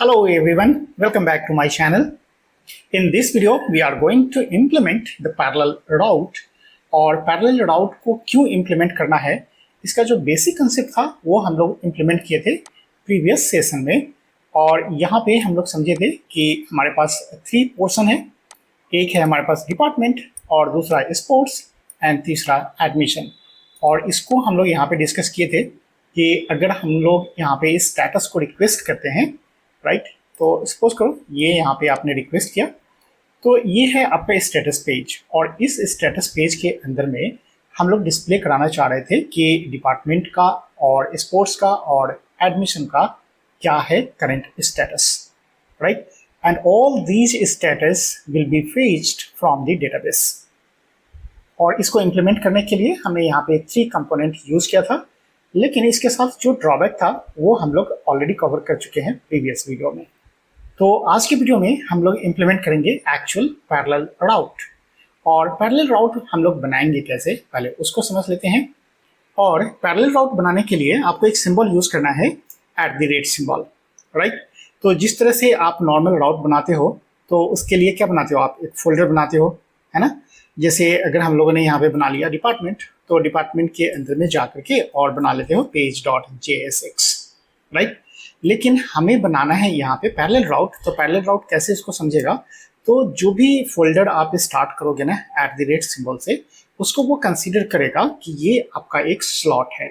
Hello everyone, welcome back to my channel. In this video, we are going to implement the parallel route और parallel route को क्यों implement करना है, इसका जो basic concept था वो हम लोग implement किए थे previous session में। और यहाँ पे हम लोग समझे थे कि हमारे पास 3 पोर्शन है, एक है हमारे पास डिपार्टमेंट और दूसरा स्पोर्ट्स एंड तीसरा एडमिशन। और इसको हम लोग यहाँ पे डिस्कस किए थे कि अगर हम लोग यहाँ पे इस स्टेटस को रिक्वेस्ट करते हैं, राइट, तो सपोज करो ये यहाँ पे आपने रिक्वेस्ट किया, तो ये है आपका स्टेटस पेज और इस स्टेटस पेज के अंदर में हम लोग डिस्प्ले कराना चाह रहे थे कि डिपार्टमेंट का और स्पोर्ट्स का और एडमिशन का क्या है current status, right, and all these status will be fetched from the database. और इसको इम्प्लीमेंट करने के लिए हमने यहाँ पे 3 कंपोनेंट यूज किया था, लेकिन इसके साथ जो ड्रॉबैक था वो हम लोग ऑलरेडी कवर कर चुके हैं प्रीवियस वीडियो में। तो आज के वीडियो में हम लोग इम्प्लीमेंट करेंगे एक्चुअल पैरेलल राउट। और पैरेलल राउट हम लोग बनाएंगे कैसे, पहले उसको समझ लेते हैं। और पैरेलल राउट बनाने के लिए आपको एक सिंबल यूज करना है @ सिंबल, राइट। तो जिस तरह से आप नॉर्मल राउट बनाते हो तो उसके लिए क्या बनाते हो, आप एक फोल्डर बनाते हो, है ना। जैसे अगर हम लोगों ने यहाँ पे बना लिया डिपार्टमेंट, तो डिपार्टमेंट के अंदर में जा करके और बना लेते हो page.jsx, राइट। लेकिन हमें बनाना है यहाँ पे पैरेलल राउट। तो पैरेलल राउट कैसे इसको समझेगा, तो जो भी फोल्डर आप स्टार्ट करोगे ना @ सिंबल से, उसको वो कंसीडर करेगा कि ये आपका एक स्लॉट है,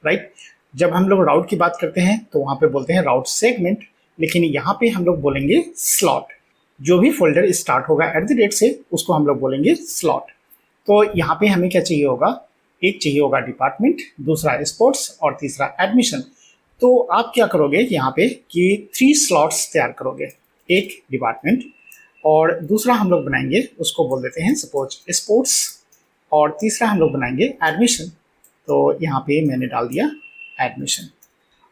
राइट। जब हम लोग राउट की बात करते हैं तो वहाँ पे बोलते हैं राउट सेगमेंट, लेकिन यहाँ पे हम लोग बोलेंगे स्लॉट। जो भी फोल्डर स्टार्ट होगा @ से उसको हम लोग बोलेंगे स्लॉट। तो यहाँ पे हमें क्या चाहिए होगा, एक चाहिए होगा डिपार्टमेंट, दूसरा स्पोर्ट्स और तीसरा एडमिशन। तो आप क्या करोगे यहाँ पे कि 3 स्लॉट्स तैयार करोगे, एक डिपार्टमेंट और दूसरा हम लोग बनाएंगे, उसको बोल देते हैं सपोज स्पोर्ट्स, और तीसरा हम लोग बनाएंगे एडमिशन। तो यहाँ पे मैंने डाल दिया एडमिशन।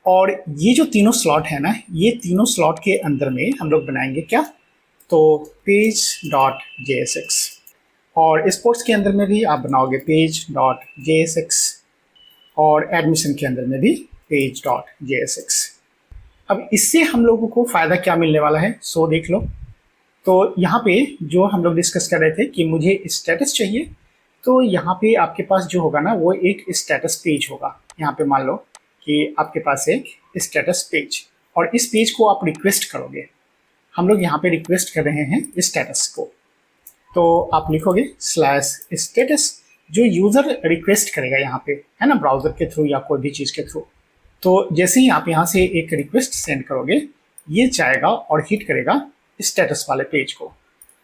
और ये जो तीनों स्लॉट है ना, ये तीनों स्लॉट के अंदर में हम लोग बनाएंगे क्या, तो page.jsx। और स्पोर्ट्स के अंदर में भी आप बनाओगे page.jsx और एडमिशन के अंदर में भी page.jsx। अब इससे हम लोगों को फ़ायदा क्या मिलने वाला है, सो देख लो। तो यहाँ पे जो हम लोग डिस्कस कर रहे थे कि मुझे स्टेटस चाहिए, तो यहाँ पे आपके पास जो होगा ना वो एक स्टेटस पेज होगा। यहाँ पे मान लो कि आपके पास एक स्टेटस पेज, और इस पेज को आप रिक्वेस्ट करोगे। हम लोग यहाँ पे रिक्वेस्ट कर रहे हैं स्टेटस को, तो आप लिखोगे /status, जो यूज़र रिक्वेस्ट करेगा यहाँ पे, है ना, ब्राउज़र के थ्रू या कोई भी चीज़ के थ्रू। तो जैसे ही आप यहाँ से एक रिक्वेस्ट सेंड करोगे, ये जाएगा और हिट करेगा स्टेटस वाले पेज को।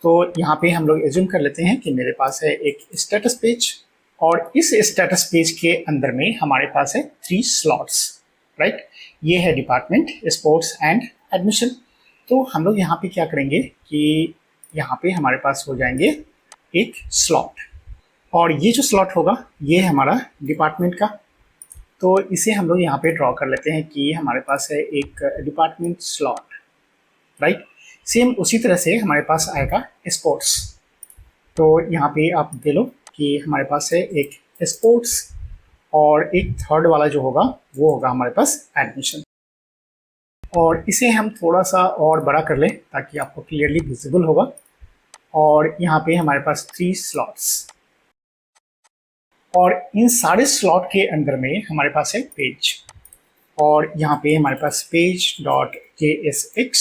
तो यहाँ पे हम लोग एज्यूम कर लेते हैं कि मेरे पास है एक स्टेटस पेज, और इस स्टेटस पेज के अंदर में हमारे पास है 3 स्लॉट्स, राइट। ये है डिपार्टमेंट, स्पोर्ट्स एंड एडमिशन। तो हम लोग यहाँ पे क्या करेंगे कि यहाँ पे हमारे पास हो जाएंगे एक स्लॉट, और ये जो स्लॉट होगा ये है हमारा डिपार्टमेंट का। तो इसे हम लोग यहाँ पे ड्रॉ कर लेते हैं कि हमारे पास है एक डिपार्टमेंट स्लॉट, राइट। सेम उसी तरह से हमारे पास आएगा स्पोर्ट्स। तो यहाँ पे आप दे लो कि हमारे पास है एक स्पोर्ट्स, और एक थर्ड वाला जो होगा वो होगा हमारे पास एडमिशन। और इसे हम थोड़ा सा और बड़ा कर लें ताकि आपको क्लियरली विजिबल होगा। और यहाँ पे हमारे पास 3 स्लॉट्स, और इन सारे स्लॉट के अंदर में हमारे पास है पेज, और यहाँ पे हमारे पास page.jsx।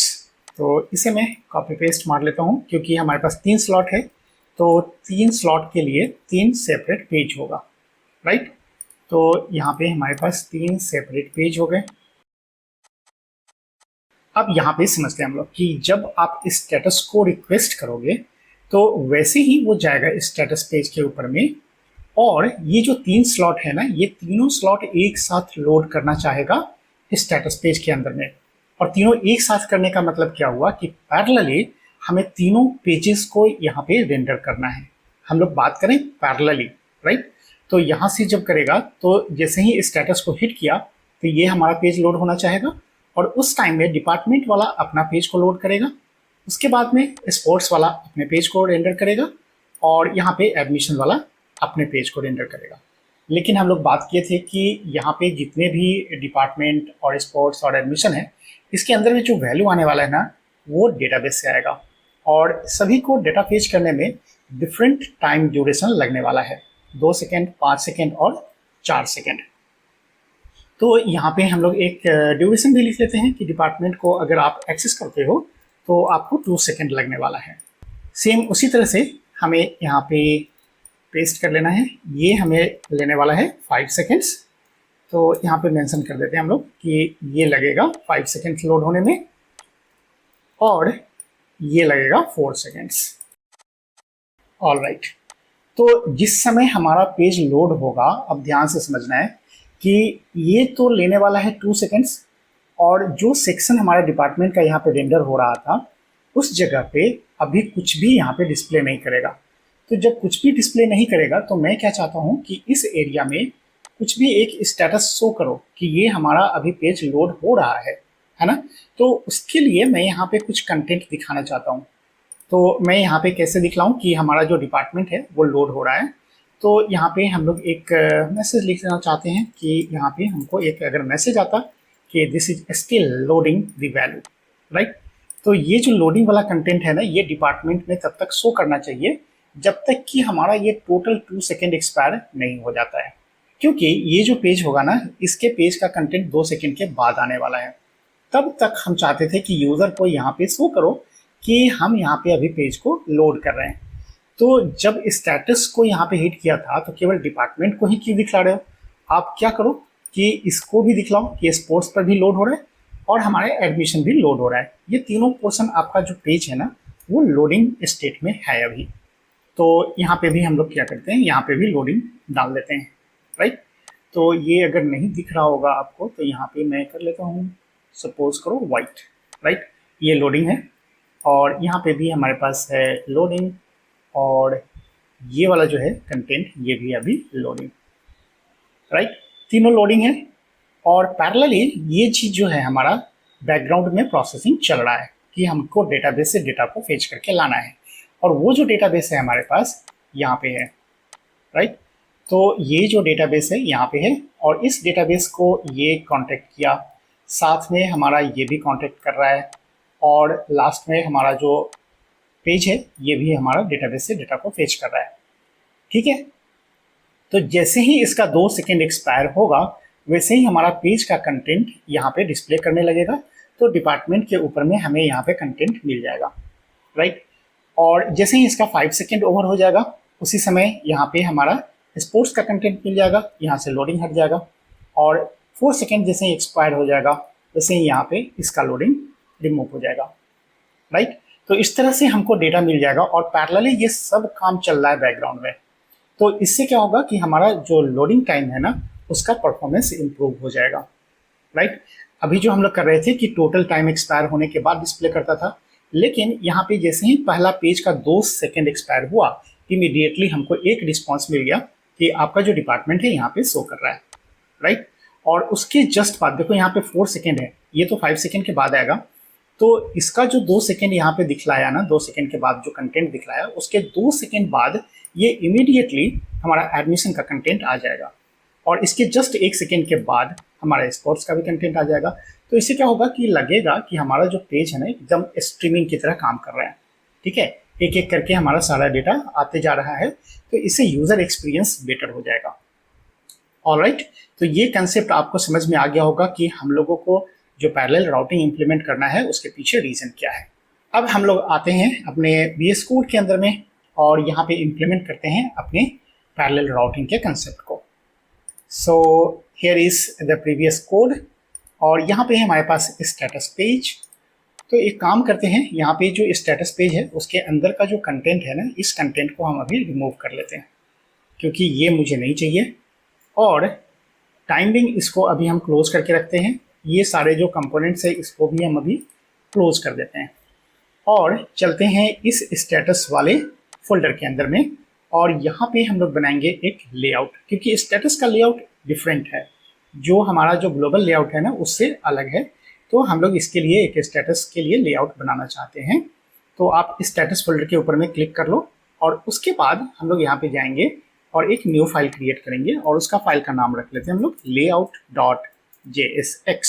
तो इसे मैं कॉपी पेस्ट मार लेता हूँ, क्योंकि हमारे पास 3 स्लॉट है, तो 3 स्लॉट के लिए 3 सेपरेट पेज होगा, राइट। तो यहाँ पे हमारे पास 3 सेपरेट पेज हो गए। अब यहाँ पे समझते हैं हम लोग कि जब आप स्टेटस को रिक्वेस्ट करोगे तो वैसे ही वो जाएगा स्टेटस पेज के ऊपर में, और ये जो 3 स्लॉट है ना, ये तीनों स्लॉट एक साथ लोड करना चाहेगा स्टेटस पेज के अंदर में। और तीनों एक साथ करने का मतलब क्या हुआ कि पैरेलली हमें तीनों पेजेस को यहाँ पे रेंडर करना है। हम लोग बात करें पैरेलली, राइट। तो यहाँ से जब करेगा तो जैसे ही स्टेटस को हिट किया तो ये हमारा पेज लोड होना चाहेगा, और उस टाइम में डिपार्टमेंट वाला अपना पेज को लोड करेगा, उसके बाद में स्पोर्ट्स वाला अपने पेज को रेंडर करेगा, और यहाँ पे एडमिशन वाला अपने पेज को रेंडर करेगा। लेकिन हम लोग बात किए थे कि यहाँ पे जितने भी डिपार्टमेंट और स्पोर्ट्स और एडमिशन है, इसके अंदर में जो वैल्यू आने वाला है ना वो डेटाबेस से आएगा, और सभी को डेटा फेच करने में डिफरेंट टाइम ड्यूरेशन लगने वाला है, 2 सेकेंड, 5 सेकेंड और 4 सेकेंड। तो यहाँ पे हम लोग एक ड्यूरेशन भी लिख लेते हैं कि डिपार्टमेंट को अगर आप एक्सेस करते हो तो आपको 2 सेकेंड लगने वाला है। सेम उसी तरह से हमें यहाँ पे पेस्ट कर लेना है, ये हमें लेने वाला है 5 सेकेंड्स। तो यहाँ पे मेंशन कर देते हैं हम लोग कि ये लगेगा 5 सेकेंड्स लोड होने में, और ये लगेगा 4 सेकेंड्स। ऑल राइट, तो जिस समय हमारा पेज लोड होगा, अब ध्यान से समझना है कि ये तो लेने वाला है 2 सेकेंड्स, और जो सेक्शन हमारे डिपार्टमेंट का यहाँ पे रेंडर हो रहा था उस जगह पे अभी कुछ भी यहाँ पे डिस्प्ले नहीं करेगा। तो जब कुछ भी डिस्प्ले नहीं करेगा तो मैं क्या चाहता हूँ कि इस एरिया में कुछ भी एक स्टेटस शो करो कि ये हमारा अभी पेज लोड हो रहा है ना। तो उसके लिए मैं यहाँ पे कुछ कंटेंट दिखाना चाहता हूँ। तो मैं यहाँ पे कैसे दिखलाऊं कि हमारा जो डिपार्टमेंट है वो लोड हो रहा है। तो यहाँ पे हम लोग एक मैसेज लिख देना चाहते हैं कि यहाँ पे हमको एक अगर मैसेज आता कि this is still loading the value, right. तो ये जो लोडिंग वाला कंटेंट है ना, ये डिपार्टमेंट में तब तक शो करना चाहिए जब तक कि हमारा ये टोटल 2 सेकेंड एक्सपायर नहीं हो जाता है, क्योंकि ये जो पेज होगा ना, इसके पेज का कंटेंट 2 सेकेंड के बाद आने वाला है। तब तक हम चाहते थे कि यूज़र को यहाँ पे शो करो कि हम यहाँ पे अभी पेज को लोड कर रहे हैं। तो जब स्टेटस को यहाँ पे हिट किया था तो केवल डिपार्टमेंट को ही क्यों दिखला रहे हो, आप क्या करो कि इसको भी दिखलाओ कि स्पोर्ट्स पर भी लोड हो रहा है और हमारे एडमिशन भी लोड हो रहा है। ये तीनों पोर्शन आपका जो पेज है ना वो लोडिंग स्टेट में है अभी। तो यहाँ पे भी हम लोग क्या करते हैं, यहाँ पे भी लोडिंग डाल देते हैं, राइट। तो ये अगर नहीं दिख रहा होगा आपको तो यहाँ पे मैं कर लेता हूँ, सपोज करो वाइट, राइट। ये लोडिंग है, और यहाँ पे भी हमारे पास है लोडिंग, और ये वाला जो है कंटेंट ये भी अभी लोडिंग, राइट। तीनों लोडिंग है, और पैरेलली ये चीज़ जो है हमारा बैकग्राउंड में प्रोसेसिंग चल रहा है कि हमको डेटाबेस से डेटा को फेच करके लाना है, और वो जो डेटाबेस है हमारे पास यहाँ पे है, राइट। तो ये जो डेटाबेस है यहाँ पे है, और इस डेटाबेस को ये कांटेक्ट किया, साथ में हमारा ये भी कांटेक्ट कर रहा है, और लास्ट में हमारा जो पेज है ये भी हमारा डेटाबेस से डेटा को फेच कर रहा है, ठीक है। तो जैसे ही इसका 2 सेकेंड एक्सपायर होगा वैसे ही हमारा पेज का कंटेंट यहाँ पे डिस्प्ले करने लगेगा, तो डिपार्टमेंट के ऊपर में हमें यहाँ पे कंटेंट मिल जाएगा, राइट। और जैसे ही इसका 5 सेकेंड ओवर हो जाएगा उसी समय यहाँ पे हमारा स्पोर्ट्स का कंटेंट मिल जाएगा, यहाँ से लोडिंग हट जाएगा, और 4 सेकेंड जैसे ही एक्सपायर हो जाएगा वैसे ही यहाँ पे इसका लोडिंग रिमूव हो जाएगा, राइट। तो इस तरह से हमको डेटा मिल जाएगा, और पैरेलली ये सब काम चल रहा है बैकग्राउंड में। तो इससे क्या होगा कि हमारा जो लोडिंग टाइम है ना उसका परफॉर्मेंस इंप्रूव हो जाएगा, राइट। अभी जो हम लोग कर रहे थे कि टोटल टाइम एक्सपायर होने के बाद डिस्प्ले करता था, लेकिन यहाँ पे जैसे ही पहला पेज का 2 सेकेंड एक्सपायर हुआ इमीडिएटली हमको एक रिस्पॉन्स मिल गया कि आपका जो डिपार्टमेंट है यहाँ पे शो कर रहा है, राइट। और उसके जस्ट बाद देखो यहाँ पे 4 सेकेंड है, ये तो 5 सेकेंड के बाद आएगा। तो इसका जो 2 सेकेंड यहाँ पे दिखलाया ना, 2 सेकेंड के बाद जो कंटेंट दिखलाया उसके 2 सेकेंड बाद ये इमीडिएटली हमारा एडमिशन का कंटेंट आ जाएगा, और इसके जस्ट 1 सेकेंड के बाद हमारा स्पोर्ट्स का भी कंटेंट आ जाएगा। तो इससे क्या होगा कि लगेगा कि हमारा जो पेज है ना एकदम स्ट्रीमिंग की तरह काम कर रहा है, ठीक है। एक एक करके हमारा सारा डेटा आते जा रहा है, तो इससे यूज़र एक्सपीरियंस बेटर हो जाएगा। ऑलराइट, तो ये कंसेप्ट आपको समझ में आ गया होगा कि हम लोगों को जो पैरेलल राउटिंग इंप्लीमेंट करना है उसके पीछे रीज़न क्या है। अब हम लोग आते हैं अपने VS कोड के अंदर में, और यहाँ पे इम्प्लीमेंट करते हैं अपने पैरेलल राउटिंग के कंसेप्ट को। So here is the previous code, और यहाँ पे है हमारे पास स्टेटस पेज। तो एक काम करते हैं, यहाँ पे जो स्टेटस पेज है उसके अंदर का जो कंटेंट है ना, इस कंटेंट को हम अभी रिमूव कर लेते हैं क्योंकि ये मुझे नहीं चाहिए, और टाइमिंग इसको अभी हम क्लोज करके रखते हैं। ये सारे जो कंपोनेंट्स है इसको भी हम अभी क्लोज कर देते हैं, और चलते हैं इस स्टेटस वाले फोल्डर के अंदर में, और यहाँ पे हम लोग बनाएंगे एक लेआउट, क्योंकि स्टेटस का लेआउट डिफरेंट है, जो हमारा जो ग्लोबल लेआउट है ना उससे अलग है। तो हम लोग इसके लिए एक स्टेटस के लिए लेआउट बनाना चाहते हैं। तो आप स्टेटस फोल्डर के ऊपर में क्लिक कर लो, और उसके बाद हम लोग यहाँ पे जाएंगे और एक न्यू फाइल क्रिएट करेंगे, और उसका फाइल का नाम रख लेते हैं हम लोग layout.jsx,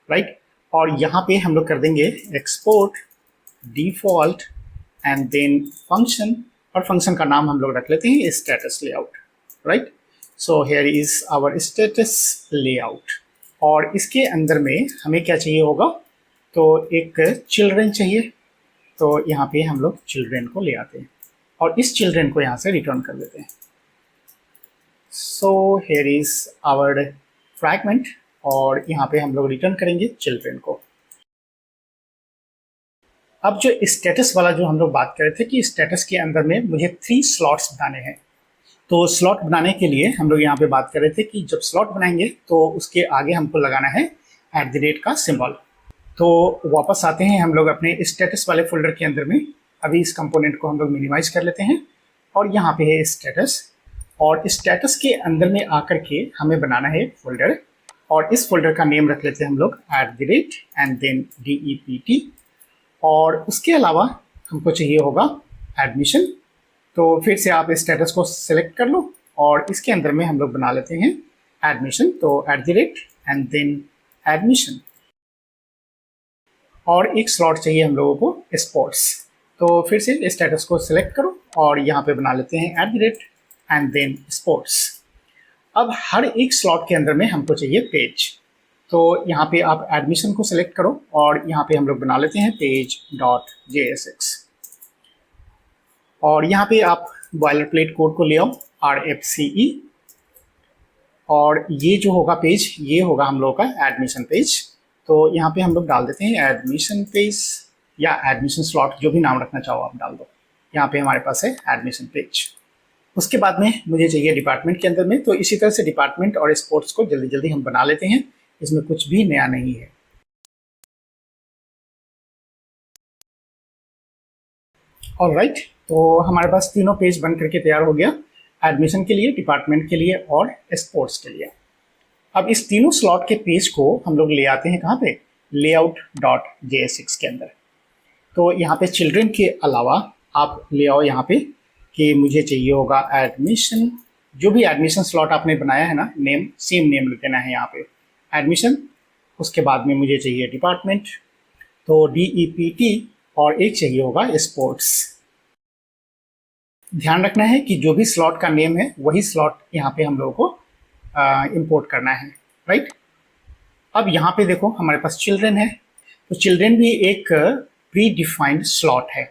राइट। और यहाँ पे हम लोग कर देंगे export default and then function, और फंक्शन का नाम हम लोग रख लेते हैं status layout, right. So here is our status layout. और इसके अंदर में हमें क्या चाहिए होगा, तो एक चिल्ड्रेन चाहिए, तो यहाँ पे हम लोग चिल्ड्रेन को ले आते हैं और इस चिल्ड्रेन को यहाँ से रिटर्न कर देते हैं। So here is our fragment, और यहाँ पे हम लोग रिटर्न करेंगे चिल्ड्रेन को। अब जो स्टेटस वाला जो हम लोग बात कर रहे थे कि स्टेटस के अंदर में मुझे 3 स्लॉट्स बनाने हैं, तो स्लॉट बनाने के लिए हम लोग यहाँ पे बात कर रहे थे कि जब स्लॉट बनाएंगे तो उसके आगे हमको लगाना है @ का सिंबल। तो वापस आते हैं हम लोग अपने स्टेटस वाले फोल्डर के अंदर में। अभी इस कंपोनेंट को हम लोग मिनिमाइज कर लेते हैं और यहाँ पे है स्टेटस, और स्टेटस के अंदर में आकर के हमें बनाना है फोल्डर, और इस फोल्डर का नेम रख लेते हैं हम लोग @ एंड देन DEPT। और उसके अलावा हमको चाहिए होगा एडमिशन, तो फिर से आप स्टेटस को सिलेक्ट कर लो और इसके अंदर में हम लोग बना लेते हैं एडमिशन, तो @ एंड देन एडमिशन। और एक स्लॉट चाहिए हम लोगों को स्पोर्ट्स, तो फिर से स्टेटस को सिलेक्ट करो और यहाँ पे बना लेते हैं @ एंड देन स्पोर्ट्स। अब हर एक स्लॉट के अंदर में हमको चाहिए पेज, तो यहाँ पे आप एडमिशन को सिलेक्ट करो और यहाँ पे हम लोग बना लेते हैं page.jsx। और यहाँ पे आप बॉयलर प्लेट कोड को ले आओ RFCE, और ये जो होगा पेज, ये होगा हम लोग का एडमिशन पेज। तो यहाँ पे हम लोग डाल देते हैं एडमिशन पेज या एडमिशन स्लॉट, जो भी नाम रखना चाहो आप डाल दो। यहाँ पे हमारे पास है एडमिशन पेज। उसके बाद में मुझे चाहिए डिपार्टमेंट के अंदर में, तो इसी तरह से डिपार्टमेंट और स्पोर्ट्स को जल्दी जल्दी हम बना लेते हैं, इसमें कुछ भी नया नहीं है। ऑलराइट, तो हमारे पास तीनों पेज बन करके तैयार हो गया, एडमिशन के लिए, डिपार्टमेंट के लिए और स्पोर्ट्स के लिए। अब इस तीनों स्लॉट के पेज को हम लोग ले आते हैं कहाँ पे, layout.jsx के अंदर। तो यहाँ पे चिल्ड्रेन के अलावा आप ले आओ यहाँ पे कि मुझे चाहिए होगा एडमिशन, जो भी एडमिशन स्लॉट आपने बनाया है ना, नेम सेम नेम देना है यहाँ पे एडमिशन। उसके बाद में मुझे चाहिए डिपार्टमेंट, तो DEPT, और एक चाहिए होगा स्पोर्ट्स। ध्यान रखना है कि जो भी स्लॉट का नेम है वही स्लॉट यहाँ पे हम लोगों को इंपोर्ट करना है, राइट। अब यहाँ पे देखो हमारे पास चिल्ड्रेन है, तो चिल्ड्रेन भी एक प्री डिफाइंड स्लॉट है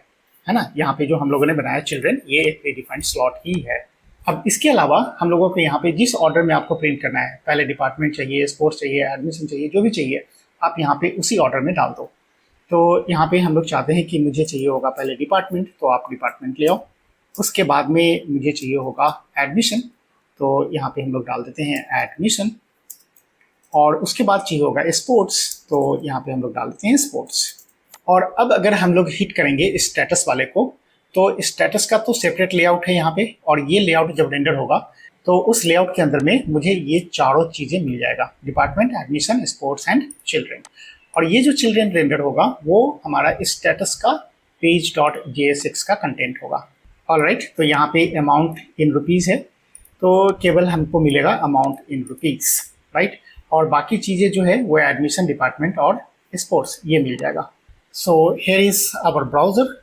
ना। यहाँ पे जो हम लोगों ने बनाया चिल्ड्रेन, ये एक प्री डिफाइंड स्लॉट ही है। अब इसके अलावा हम लोगों को यहाँ पे जिस ऑर्डर में आपको प्रिंट करना है, पहले डिपार्टमेंट चाहिए, स्पोर्ट्स चाहिए, एडमिशन चाहिए, जो भी चाहिए आप यहाँ पे उसी ऑर्डर में डाल दो। तो यहाँ पे हम लोग चाहते हैं कि मुझे चाहिए होगा पहले डिपार्टमेंट, तो आप डिपार्टमेंट ले आओ। उसके बाद में मुझे चाहिए होगा एडमिशन, तो यहाँ पे हम लोग डाल देते हैं एडमिशन। और उसके बाद चाहिए होगा स्पोर्ट्स, तो यहाँ पे हम लोग डाल देते हैं स्पोर्ट्स। और अब अगर हम लोग हिट करेंगे स्टेटस वाले को, तो स्टेटस का तो सेपरेट लेआउट है यहाँ पे, और ये लेआउट जब रेंडर होगा तो उस लेआउट के अंदर में मुझे ये चारों चीज़ें मिल जाएगा, department, admission, sports and children. और ये जो चिल्ड्रेन रेंडर होगा वो हमारा स्टेटस का page.jsx का कंटेंट होगा। ऑलराइट, तो यहाँ पे अमाउंट इन रुपीज़ है, तो केवल हमको मिलेगा अमाउंट इन रुपीज़, राइट। और बाकी चीज़ें जो है वो एडमिशन, डिपार्टमेंट और स्पोर्ट्स, ये मिल जाएगा। So here is our browser,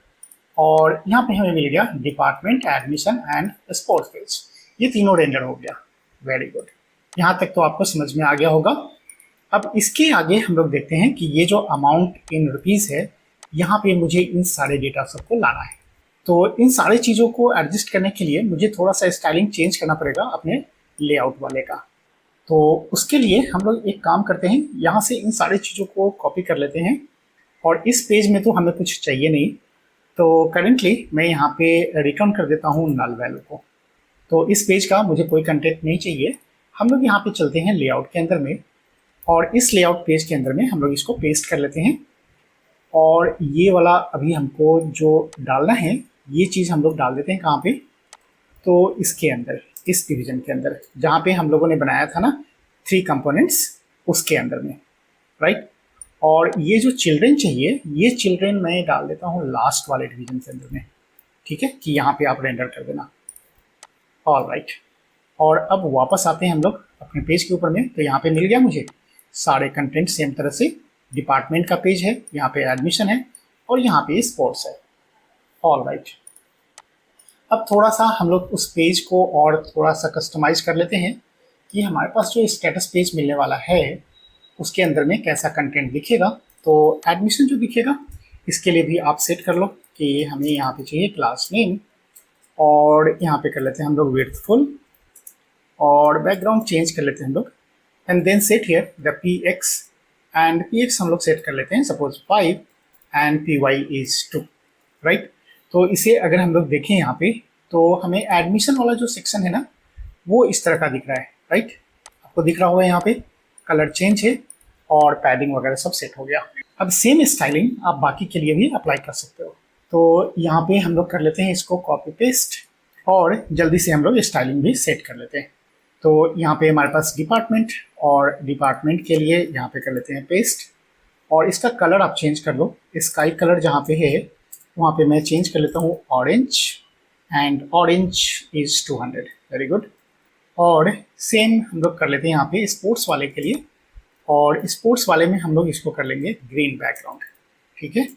और यहाँ पे हमें मिल गया department, admission and sports page, ये तीनों रेंडर हो गया। वेरी गुड, यहाँ तक तो आपको समझ में आ गया होगा। अब इसके आगे हम लोग देखते हैं कि ये जो अमाउंट इन रुपीज़ है, यहाँ पे मुझे इन सारे डेटा सबको लाना है। तो इन सारी चीज़ों को एडजस्ट करने के लिए मुझे थोड़ा सा स्टाइलिंग चेंज करना पड़ेगा अपने लेआउट वाले का। तो उसके लिए हम लोग एक काम करते हैं, यहाँ से इन सारी चीज़ों को कॉपी कर लेते हैं, और इस पेज में तो हमें कुछ चाहिए नहीं, तो करेंटली मैं यहाँ पे रिटर्न कर देता हूँ नल वैल्यू को। तो इस पेज का मुझे कोई कंटेंट नहीं चाहिए। हम लोग यहाँ पे चलते हैं लेआउट के अंदर में, और इस लेआउट पेज के अंदर में हम लोग इसको पेस्ट कर लेते हैं। और ये वाला अभी हमको जो डालना है, ये चीज़ हम लोग डाल देते हैं कहाँ पे, तो इसके अंदर, इस डिवीजन के अंदर जहाँ पे हम लोगों ने बनाया था ना 3 कंपोनेंट्स, उसके अंदर में, राइट। और ये जो चिल्ड्रेन चाहिए, ये चिल्ड्रेन मैं डाल देता हूँ लास्ट वाले डिवीजन के अंदर में, ठीक है, कि यहाँ पे आप रेंडर कर देना। ऑल राइट, और अब वापस आते हैं हम लोग अपने पेज के ऊपर में, तो यहाँ पे मिल गया मुझे सारे कंटेंट सेम तरह से डिपार्टमेंट का पेज है, यहाँ पे एडमिशन है और यहाँ पे स्पोर्ट्स है। ऑल राइट, अब थोड़ा सा हम लोग उस पेज को और थोड़ा सा कस्टमाइज कर लेते हैं कि हमारे पास जो स्टेटस पेज मिलने वाला है उसके अंदर में कैसा कंटेंट दिखेगा। तो एडमिशन जो दिखेगा इसके लिए भी आप सेट कर लो कि हमें यहाँ पे चाहिए क्लास नेम, और यहाँ पे कर लेते हैं हम लोग विड्थफुल, और बैकग्राउंड चेंज कर लेते हैं हम लोग, and then set here the P X, and P X हम लोग सेट कर लेते हैं suppose 5 and P Y is 2, right. तो इसे अगर हम लोग देखें यहाँ पे तो हमें एडमिशन वाला जो सेक्शन है ना वो इस तरह का दिख रहा है, राइट। आपको दिख रहा होगा यहाँ पे कलर चेंज है और पैडिंग वगैरह सब सेट हो गया। अब सेम स्टाइलिंग आप बाकी के लिए भी अप्लाई कर सकते हो। तो यहाँ पे हम लोग कर लेते हैं इसको कॉपी पेस्ट, और जल्दी से हम लोग स्टाइलिंग भी सेट कर लेते हैं। तो यहाँ पे हमारे पास डिपार्टमेंट, और डिपार्टमेंट के लिए यहाँ पे कर लेते हैं पेस्ट, और इसका कलर आप चेंज कर लो। स्काई कलर जहाँ पे है वहाँ पे मैं चेंज कर लेता हूँ orange, and orange is 200, very good. और सेम हम लोग कर लेते हैं यहाँ पे स्पोर्ट्स वाले के लिए, और स्पोर्ट्स वाले में हम लोग इसको कर लेंगे ग्रीन बैकग्राउंड, ठीक है,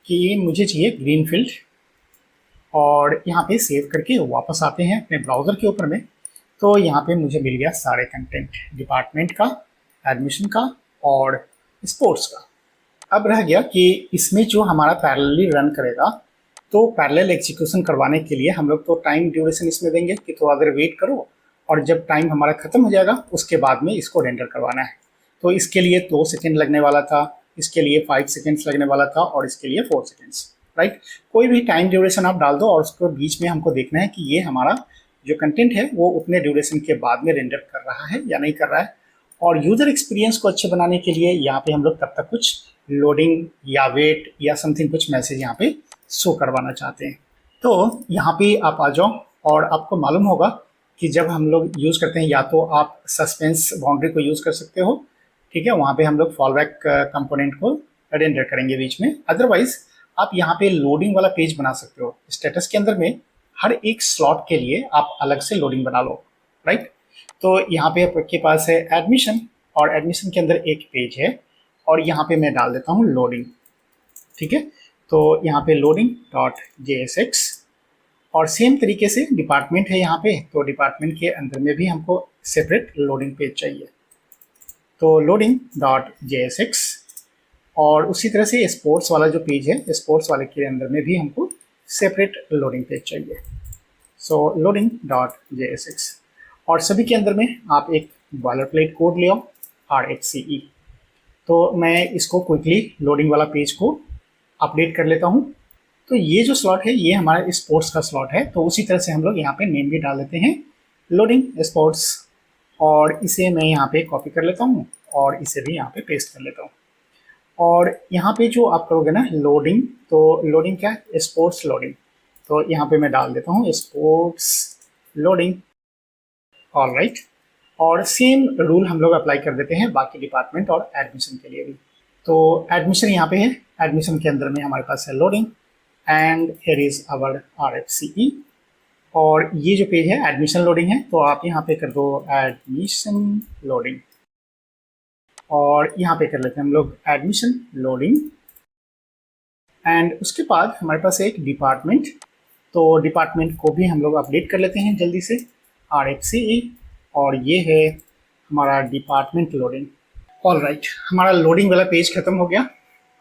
कि मुझे चाहिए ग्रीन फील्ड। और यहाँ पे सेव करके वापस आते हैं अपने ब्राउज़र के ऊपर में। तो यहाँ पे मुझे मिल गया सारे कंटेंट, डिपार्टमेंट का, एडमिशन का और स्पोर्ट्स का। अब रह गया कि इसमें जो हमारा पैरेलली रन करेगा, तो पैरेलल एग्जीक्यूशन करवाने के लिए हम लोग तो टाइम ड्यूरेशन इसमें देंगे कि थोड़ा देर वेट करो, और जब टाइम हमारा ख़त्म हो जाएगा उसके बाद में इसको रेंडर करवाना है। तो इसके लिए 2 सेकेंड लगने वाला था, इसके लिए 5 सेकेंड्स लगने वाला था, और इसके लिए 4 सेकेंड्स, राइट। कोई भी टाइम ड्यूरेशन आप डाल दो, और उसको बीच में हमको देखना है कि ये हमारा जो कंटेंट है वो उतने ड्यूरेशन के बाद में रेंडर कर रहा है या नहीं कर रहा है। और यूज़र एक्सपीरियंस को अच्छे बनाने के लिए यहाँ पे हम लोग तब तक कुछ लोडिंग या वेट या समथिंग कुछ मैसेज यहाँ पे शो करवाना चाहते हैं। तो यहाँ पे आप आ जाओ, और आपको मालूम होगा कि जब हम लोग यूज़ करते हैं या तो आप सस्पेंस बाउंड्री को यूज़ कर सकते हो, ठीक है, वहाँ पे हम लोग फॉलबैक कंपोनेंट को रेंडर करेंगे बीच में। अदरवाइज आप यहाँ पे लोडिंग वाला पेज बना सकते हो। स्टेटस के अंदर में हर एक स्लॉट के लिए आप अलग से लोडिंग बना लो, राइट। तो यहाँ पे आपके पास है एडमिशन, और एडमिशन के अंदर एक पेज है, और यहाँ पे मैं डाल देता हूँ लोडिंग, ठीक है। तो यहाँ पे लोडिंग डॉट JSX, और सेम तरीके से डिपार्टमेंट है यहाँ पे, तो डिपार्टमेंट के अंदर में भी हमको सेपरेट लोडिंग पेज चाहिए, तो लोडिंग डॉट JSX। और उसी तरह से स्पोर्ट्स वाला जो पेज है, स्पोर्ट्स वाले के अंदर में भी हमको सेपरेट लोडिंग पेज चाहिए, सो लोडिंग डॉट JSX। और सभी के अंदर में आप एक बॉयलर प्लेट कोड ले आओ RHCE। तो मैं इसको क्विकली लोडिंग वाला पेज को अपडेट कर लेता हूँ। तो ये जो स्लॉट है ये हमारा स्पोर्ट्स का स्लॉट है, तो उसी तरह से हम लोग यहाँ पे नेम भी डाल देते हैं लोडिंग स्पोर्ट्स, और इसे मैं यहाँ पे कॉपी कर लेता हूँ और इसे भी यहाँ पे पेस्ट कर लेता हूँ। और यहाँ पे जो आप करोगे ना लोडिंग, तो लोडिंग क्या है, स्पोर्ट्स लोडिंग, तो यहाँ पे मैं डाल देता हूँ स्पोर्ट्स लोडिंग, ऑल राइट। और सेम रूल हम लोग अप्लाई कर देते हैं बाकी डिपार्टमेंट और एडमिशन के लिए भी। तो एडमिशन यहाँ पे है, एडमिशन के अंदर में हमारे पास है loading, and here is our RHCE। और ये जो पेज है एडमिशन लोडिंग है, तो आप यहाँ पे कर दो एडमिशन लोडिंग, और यहाँ पे कर लेते हैं हम लोग एडमिशन लोडिंग। एंड उसके बाद हमारे पास एक डिपार्टमेंट, तो डिपार्टमेंट को भी हम लोग अपडेट कर लेते हैं जल्दी से RHCE, और ये है हमारा डिपार्टमेंट लोडिंग। ऑल राइट, हमारा लोडिंग वाला पेज खत्म हो गया।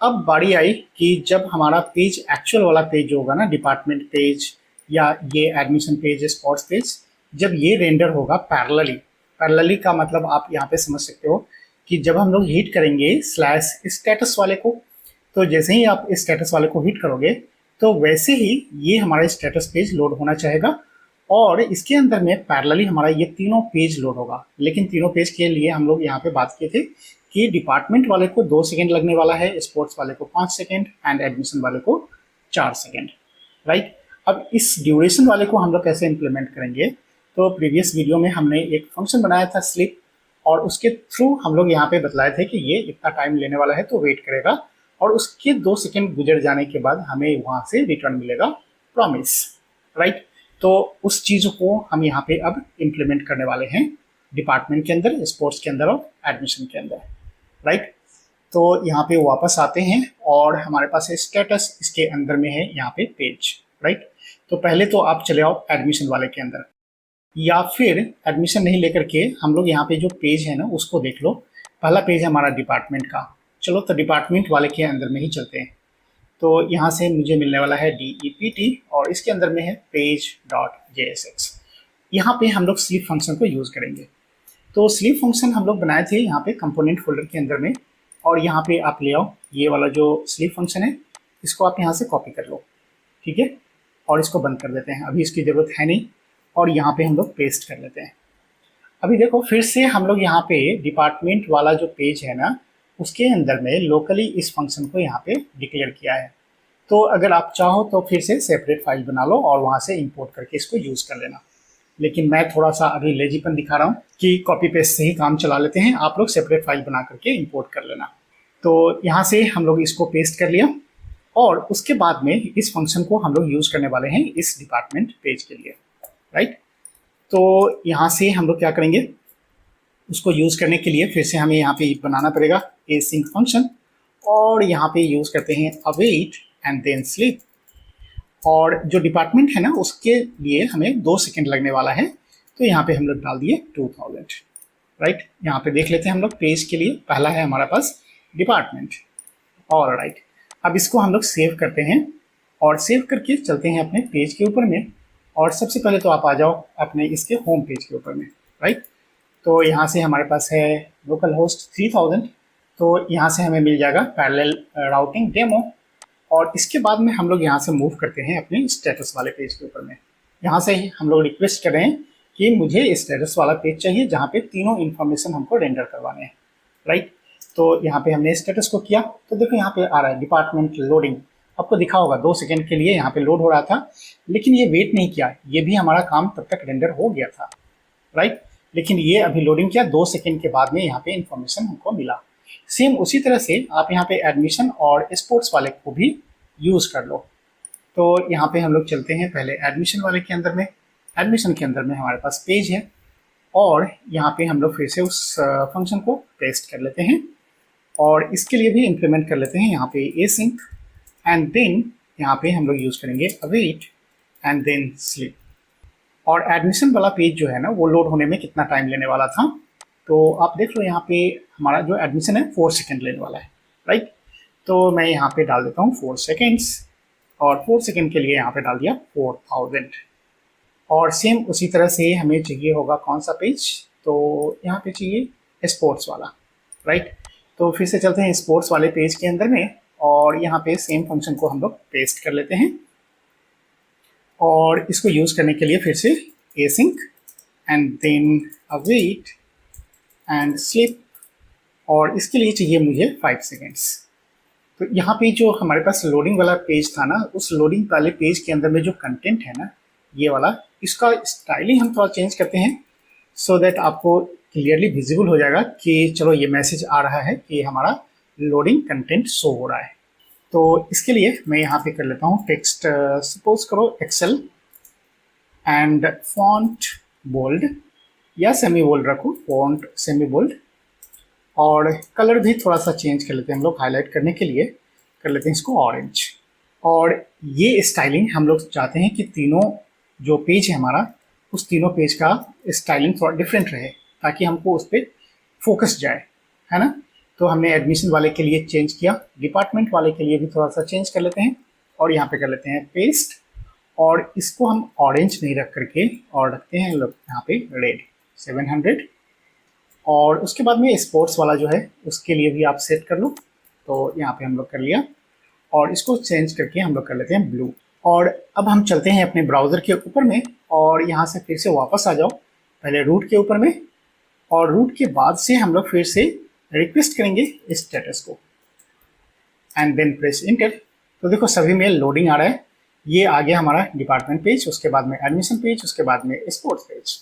अब बारी आई कि जब हमारा पेज एक्चुअल वाला पेज जो होगा ना, डिपार्टमेंट पेज या ये एडमिशन पेज, स्पोर्ट्स पेज, जब ये रेंडर होगा पैरेलली, पैरेलली का मतलब आप यहाँ पे समझ सकते हो कि जब हम लोग हिट करेंगे स्लैश स्टेटस वाले को, तो जैसे ही आप स्टेटस वाले को हिट करोगे तो वैसे ही ये हमारा स्टेटस पेज लोड होना चाहेगा, और इसके अंदर में पैरेलली हमारा ये तीनों पेज लोड होगा। लेकिन तीनों पेज के लिए हम लोग यहाँ पे बात किए थे कि डिपार्टमेंट वाले को 2 सेकेंड लगने वाला है, स्पोर्ट्स वाले को 5 सेकेंड, एंड एडमिशन वाले को 4 सेकेंड, राइट। अब इस ड्यूरेशन वाले को हम लोग कैसे इम्प्लीमेंट करेंगे, तो प्रीवियस वीडियो में हमने एक फंक्शन बनाया था स्लिप, और उसके थ्रू हम लोग यहाँ पे बतलाए थे कि ये इतना टाइम लेने वाला है तो वेट करेगा, और उसके 2 सेकेंड गुजर जाने के बाद हमें वहाँ से रिटर्न मिलेगा प्रॉमिस, राइट। तो उस चीज़ को हम यहाँ पे अब इम्प्लीमेंट करने वाले हैं डिपार्टमेंट के अंदर, स्पोर्ट्स के अंदर और एडमिशन के अंदर, राइट। तो यहाँ पे वापस आते हैं और हमारे पास है स्टेटस, इसके अंदर में है यहाँ पे पेज, राइट। तो पहले तो आप चले आओ एडमिशन वाले के अंदर, या फिर एडमिशन नहीं लेकर के हम लोग यहाँ पे जो पेज है ना उसको देख लो। पहला पेज है हमारा डिपार्टमेंट का, चलो तो डिपार्टमेंट वाले के अंदर में ही चलते हैं। तो यहाँ से मुझे मिलने वाला है DEPT और इसके अंदर में है page.jsx। यहाँ पे हम लोग स्लीप फंक्शन को यूज़ करेंगे। तो स्लीप फंक्शन हम लोग बनाए थे यहाँ पे कंपोनेंट फोल्डर के अंदर में, और यहाँ पे आप ले आओ ये वाला जो स्लीप फंक्शन है, इसको आप यहाँ से कॉपी कर लो, ठीक है। और इसको बंद कर देते हैं, अभी इसकी ज़रूरत है नहीं, और यहाँ पे हम लोग पेस्ट कर लेते हैं। अभी देखो फिर से हम लोग यहाँ पे डिपार्टमेंट वाला जो पेज है ना उसके अंदर में लोकली इस फंक्शन को यहाँ पे डिक्लेयर किया है। तो अगर आप चाहो तो फिर से सेपरेट फाइल बना लो और वहाँ से इंपोर्ट करके इसको यूज़ कर लेना। लेकिन मैं थोड़ा सा अभी लेजीपन दिखा रहा हूँ कि कॉपी पेस्ट से ही काम चला लेते हैं, आप लोग सेपरेट फाइल बना करके इंपोर्ट कर लेना। तो यहाँ से हम लोग इसको पेस्ट कर लिया, और उसके बाद में इस फंक्शन को हम लोग यूज़ करने वाले हैं इस डिपार्टमेंट पेज के लिए, राइट। तो यहाँ से हम लोग क्या करेंगे, उसको यूज़ करने के लिए फिर से हमें यहाँ पे बनाना पड़ेगा async फंक्शन, और यहाँ पे यूज़ करते हैं await एंड देन sleep। और जो डिपार्टमेंट है ना उसके लिए हमें 2 सेकेंड लगने वाला है, तो यहाँ पे हम लोग डाल दिए 2000, राइट। यहाँ पे देख लेते हैं हम लोग पेज के लिए, पहला है हमारे पास डिपार्टमेंट, और राइट। अब इसको हम लोग सेव करते हैं और सेव करके चलते हैं अपने पेज के ऊपर में। और सबसे पहले तो आप आ जाओ अपने इसके होम पेज के ऊपर में, राइट। तो यहाँ से हमारे पास है लोकल होस्ट 3000, तो यहाँ से हमें मिल जाएगा पैरेलल राउटिंग डेमो। और इसके बाद में हम लोग यहाँ से मूव करते हैं अपने स्टेटस वाले पेज के ऊपर में। यहाँ से हम लोग रिक्वेस्ट कर रहे हैं कि मुझे स्टेटस वाला पेज चाहिए जहाँ पे तीनों इन्फॉर्मेशन हमको रेंडर करवाने हैं, राइट। तो यहाँ पे हमने स्टेटस को किया, तो देखो यहाँ पे आ रहा है डिपार्टमेंट लोडिंग, आपको दिखा होगा 2 सेकेंड के लिए यहाँ पे लोड हो रहा था, लेकिन ये वेट नहीं किया, ये भी हमारा काम तब तक रेंडर हो गया था, राइट। लेकिन ये अभी लोडिंग किया, 2 सेकेंड के बाद में यहाँ पे इन्फॉर्मेशन हमको मिला। सेम उसी तरह से आप यहाँ पे एडमिशन और स्पोर्ट्स वाले को भी यूज़ कर लो। तो यहाँ पे हम लोग चलते हैं पहले एडमिशन वाले के अंदर में। एडमिशन के अंदर में हमारे पास पेज है, और यहाँ पे हम लोग फिर से उस फंक्शन को पेस्ट कर लेते हैं, और इसके लिए भी इम्प्लीमेंट कर लेते हैं यहाँ पे async, एंड देन यहाँ पे हम लोग यूज़ करेंगे await एंड देन sleep। और एडमिशन वाला पेज जो है ना वो लोड होने में कितना टाइम लेने वाला था, तो आप देख लो यहाँ पे हमारा जो एडमिशन है 4 सेकेंड लेने वाला है, राइट। तो मैं यहाँ पे डाल देता हूँ 4 सेकेंड्स, और 4 सेकेंड के लिए यहाँ पे डाल दिया 4000। और सेम उसी तरह से हमें चाहिए होगा कौन सा पेज, तो यहाँ पे चाहिए स्पोर्ट्स वाला, राइट। तो फिर से चलते हैं स्पोर्ट्स वाले पेज के अंदर में, और यहाँ पे सेम फंक्शन को हम लोग पेस्ट कर लेते हैं। और इसको यूज़ करने के लिए फिर से async and then await and sleep, और इसके लिए चाहिए मुझे 5 सेकेंड्स। तो यहाँ पे जो हमारे पास लोडिंग वाला पेज था ना, उस लोडिंग वाले पेज के अंदर में जो कंटेंट है ना ये वाला, इसका स्टाइलिंग हम थोड़ा चेंज करते हैं, सो दैट आपको क्लियरली विजिबल हो जाएगा कि चलो ये मैसेज आ रहा है कि हमारा लोडिंग कंटेंट शो हो रहा है। तो इसके लिए मैं यहाँ पे कर लेता हूँ टेक्स्ट, सपोज करो एक्सेल, एंड फॉन्ट बोल्ड या सेमी बोल्ड रखो, फॉन्ट सेमी बोल्ड। और कलर भी थोड़ा सा चेंज कर लेते हैं हम लोग, हाईलाइट करने के लिए कर लेते हैं इसको ऑरेंज। और ये स्टाइलिंग हम लोग चाहते हैं कि तीनों जो पेज है हमारा, उस तीनों पेज का स्टाइलिंग थोड़ा डिफरेंट रहे, ताकि हमको उस पर फोकस जाए, है ना। तो हमने एडमिशन वाले के लिए चेंज किया, डिपार्टमेंट वाले के लिए भी थोड़ा सा चेंज कर लेते हैं, और यहाँ पे कर लेते हैं पेस्ट। और इसको हम ऑरेंज नहीं रख करके और रखते हैं लोग यहाँ पे रेड 700। और उसके बाद में स्पोर्ट्स वाला जो है उसके लिए भी आप सेट कर लो, तो यहाँ पे हम लोग कर लिया, और इसको चेंज करके हम लोग कर लेते हैं ब्लू। और अब हम चलते हैं अपने ब्राउज़र के ऊपर में, और यहाँ से फिर से वापस आ जाओ पहले रूट के ऊपर में, और रूट के बाद से हम लोग फिर से रिक्वेस्ट करेंगे स्टेटस को, एंड देन प्रेस इंटर। तो देखो सभी में लोडिंग आ रहा है, ये आ गया हमारा डिपार्टमेंट पेज, उसके बाद में एडमिशन पेज, उसके बाद में स्पोर्ट्स पेज।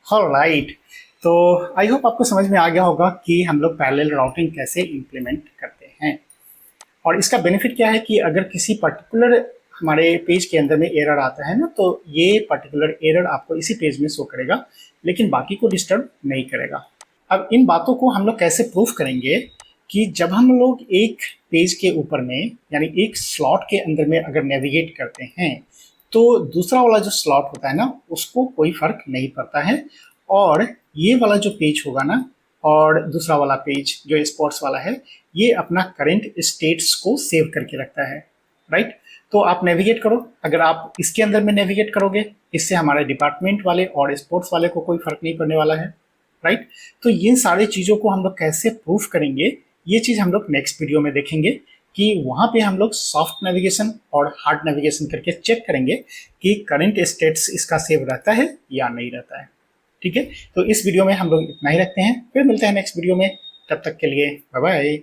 ऑलराइट, तो आई होप आपको समझ में आ गया होगा कि हम लोग पैरेलल राउटिंग कैसे इम्प्लीमेंट करते हैं। और इसका बेनिफिट क्या है कि अगर किसी पर्टिकुलर हमारे पेज के अंदर में एरर आता है ना, तो ये पर्टिकुलर एरर आपको इसी पेज में शो करेगा, लेकिन बाकी को डिस्टर्ब नहीं करेगा। अब इन बातों को हम लोग कैसे प्रूफ करेंगे, कि जब हम लोग एक पेज के ऊपर में यानी एक स्लॉट के अंदर में अगर नेविगेट करते हैं तो दूसरा वाला जो स्लॉट होता है ना उसको कोई फर्क नहीं पड़ता है, और ये वाला जो पेज होगा ना और दूसरा वाला पेज जो स्पोर्ट्स वाला है ये अपना करंट स्टेट्स को सेव करके रखता है, राइट। तो आप नेविगेट करो, अगर आप इसके अंदर में नेविगेट करोगे इससे हमारे डिपार्टमेंट वाले और स्पोर्ट्स वाले को कोई फर्क नहीं पड़ने वाला है, राइट। तो इन सारी चीज़ों को हम लोग कैसे प्रूफ करेंगे ये चीज़ हम लोग नेक्स्ट वीडियो में देखेंगे कि वहाँ पे हम लोग सॉफ्ट नेविगेशन और हार्ड नेविगेशन करके चेक करेंगे कि करंट स्टेट्स इसका सेव रहता है या नहीं रहता है। ठीक है, तो इस वीडियो में हम लोग इतना ही रखते हैं, फिर मिलते हैं नेक्स्ट वीडियो में, तब तक के लिए बाय बाय।